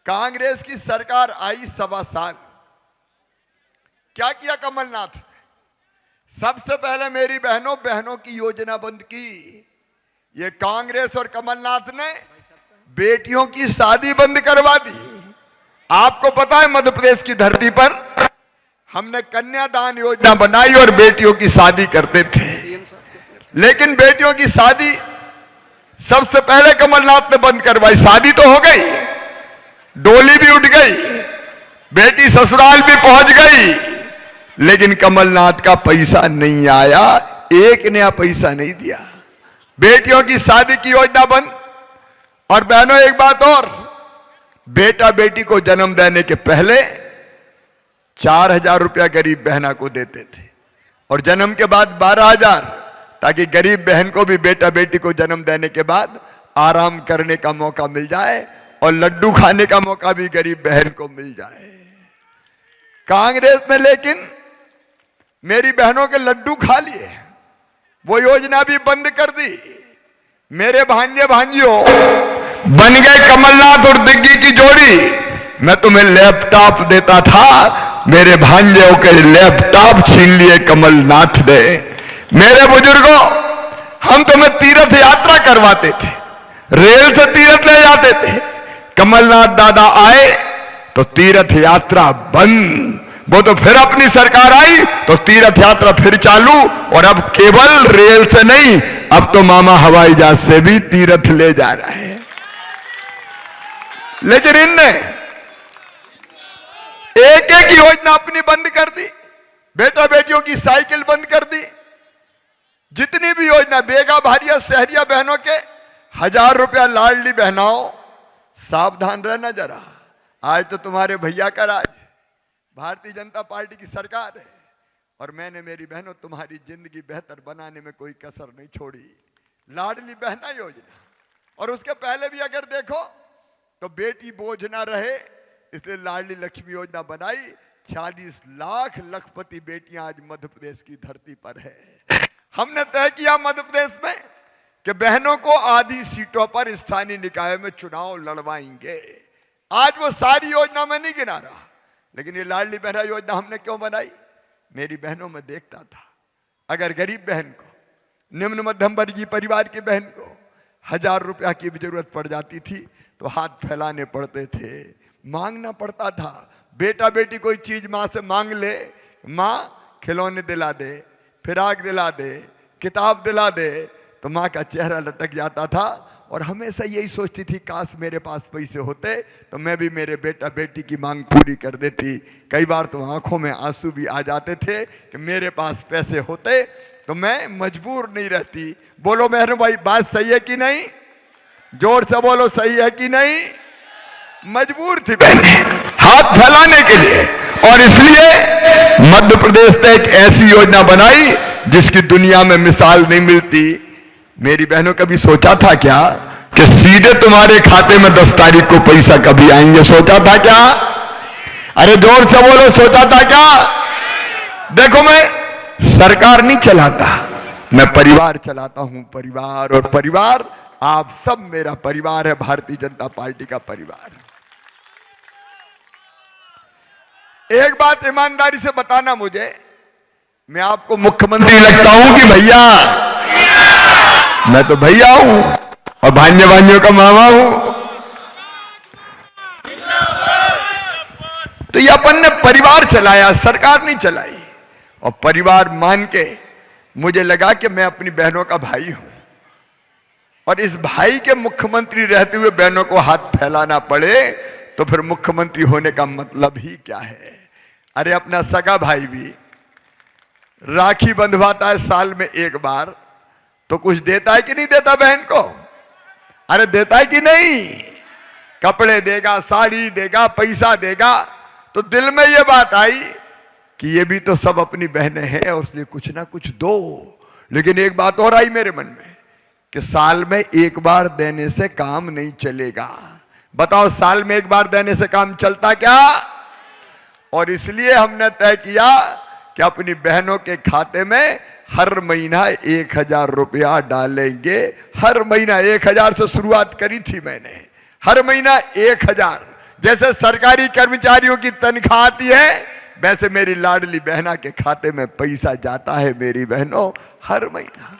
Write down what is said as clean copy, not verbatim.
कांग्रेस की सरकार आई 1.25 साल, क्या किया कमलनाथ ने? सबसे पहले मेरी बहनों की योजना बंद की। ये कांग्रेस और कमलनाथ ने बेटियों की शादी बंद करवा दी। आपको पता है मध्य प्रदेश की धरती पर हमने कन्यादान योजना बनाई और बेटियों की शादी करते थे, लेकिन बेटियों की शादी सबसे पहले कमलनाथ ने बंद करवाई। शादी तो हो गई, डोली भी उठ गई, बेटी ससुराल भी पहुंच गई, लेकिन कमलनाथ का पैसा नहीं आया, एक नया पैसा नहीं दिया। बेटियों की शादी की योजना बंद। और बहनों एक बात और, बेटा बेटी को जन्म देने के पहले 4,000 रुपया गरीब बहना को देते थे और जन्म के बाद 12,000, ताकि गरीब बहन को भी बेटा बेटी को जन्म देने के बाद आराम करने का मौका मिल जाए और लड्डू खाने का मौका भी गरीब बहन को मिल जाए। कांग्रेस ने लेकिन मेरी बहनों के लड्डू खा लिए, वो योजना भी बंद कर दी। मेरे भांजे भांजियों बन गए कमलनाथ और दिग्गी की जोड़ी। मैं तुम्हें लैपटॉप देता था, मेरे भांजों के लैपटॉप छीन लिए कमलनाथ ने। मेरे बुजुर्गों, हम तुम्हें तीर्थ यात्रा करवाते थे, रेल से तीर्थ ले जाते थे। कमलनाथ दादा आए तो तीर्थ यात्रा बंद। वो तो फिर अपनी सरकार आई तो तीर्थ यात्रा फिर चालू, और अब केवल रेल से नहीं, अब तो मामा हवाई जहाज से भी तीर्थ ले जा रहे हैं। लेकिन इनने एक एक योजना अपनी बंद कर दी। बेटा बेटियों की साइकिल बंद कर दी। जितनी भी योजना, बेगा भारिया शहरिया बहनों के 1,000 रुपया लाडली बहनाओं, सावधान रहना जरा। आज तो तुम्हारे भैया का राज, भारतीय जनता पार्टी की सरकार है, और मैंने मेरी बहनों तुम्हारी जिंदगी बेहतर बनाने में कोई कसर नहीं छोड़ी। लाडली बहना योजना, और उसके पहले भी अगर देखो तो बेटी बोझ ना रहे, इसलिए लाडली लक्ष्मी योजना बनाई। 40 लाख लखपति बेटियां आज मध्य प्रदेश की धरती पर है। हमने तय किया मध्य प्रदेश में कि बहनों को आधी सीटों पर स्थानीय निकाय में चुनाव लड़वाएंगे। आज वो सारी योजना में नहीं गिना रहा, लेकिन ये लाडली बहना योजना हमने क्यों बनाई? मेरी बहनों में देखता था, अगर गरीब बहन को, निम्न मध्यम वर्गीय परिवार की बहन को 1,000 रुपया की भी जरूरत पड़ जाती थी तो हाथ फैलाने पड़ते थे, मांगना पड़ता था। बेटा बेटी कोई चीज माँ से मांग ले, माँ खिलौने दिला दे, फिराक दिला दे, किताब दिला दे, तो माँ का चेहरा लटक जाता था। और हमेशा यही सोचती थी, काश मेरे पास पैसे होते तो मैं भी मेरे बेटा बेटी की मांग पूरी कर देती। कई बार तो आंखों में आंसू भी आ जाते थे कि मेरे पास पैसे होते तो मैं मजबूर नहीं रहती। बोलो मेहर भाई, बात सही है कि नहीं? जोर से बोलो, सही है कि नहीं? मजबूर थी बहने हाथ फैलाने के लिए, और इसलिए मध्य प्रदेश ने एक ऐसी योजना बनाई जिसकी दुनिया में मिसाल नहीं मिलती। मेरी बहनों कभी सोचा था क्या कि सीधे तुम्हारे खाते में 10 तारीख को पैसा कभी आएंगे? सोचा था क्या? अरे जोर से बोलो, सोचा था क्या? देखो, मैं सरकार नहीं चलाता, मैं परिवार चलाता हूं। परिवार, और परिवार आप सब मेरा परिवार है, भारतीय जनता पार्टी का परिवार। एक बात ईमानदारी से बताना मुझे, मैं आपको मुख्यमंत्री लगता हूं कि भैया? मैं तो भैया हूं और भांजे भांजियों का मामा हूं। तो ये अपन ने परिवार चलाया, सरकार नहीं चलाई। और परिवार मान के मुझे लगा कि मैं अपनी बहनों का भाई हूं, और इस भाई के मुख्यमंत्री रहते हुए बहनों को हाथ फैलाना पड़े तो फिर मुख्यमंत्री होने का मतलब ही क्या है? अरे अपना सगा भाई भी राखी बंधवाता है साल में एक बार, तो कुछ देता है कि नहीं देता बहन को? अरे देता है कि नहीं? कपड़े देगा, साड़ी देगा, पैसा देगा। तो दिल में ये बात आई कि ये भी तो सब अपनी बहनें हैं और इसलिए कुछ ना कुछ दो। लेकिन एक बात और आई मेरे मन में कि साल में एक बार देने से काम नहीं चलेगा। बताओ, साल में एक बार देने से काम चलता क्या? और इसलिए हमने तय किया कि अपनी बहनों के खाते में हर महीना 1,000 रुपया डालेंगे। हर महीना 1,000 से शुरुआत करी थी मैंने, हर महीना 1,000। जैसे सरकारी कर्मचारियों की तनख्वाह आती है, वैसे मेरी लाडली बहना के खाते में पैसा जाता है मेरी बहनों हर महीना।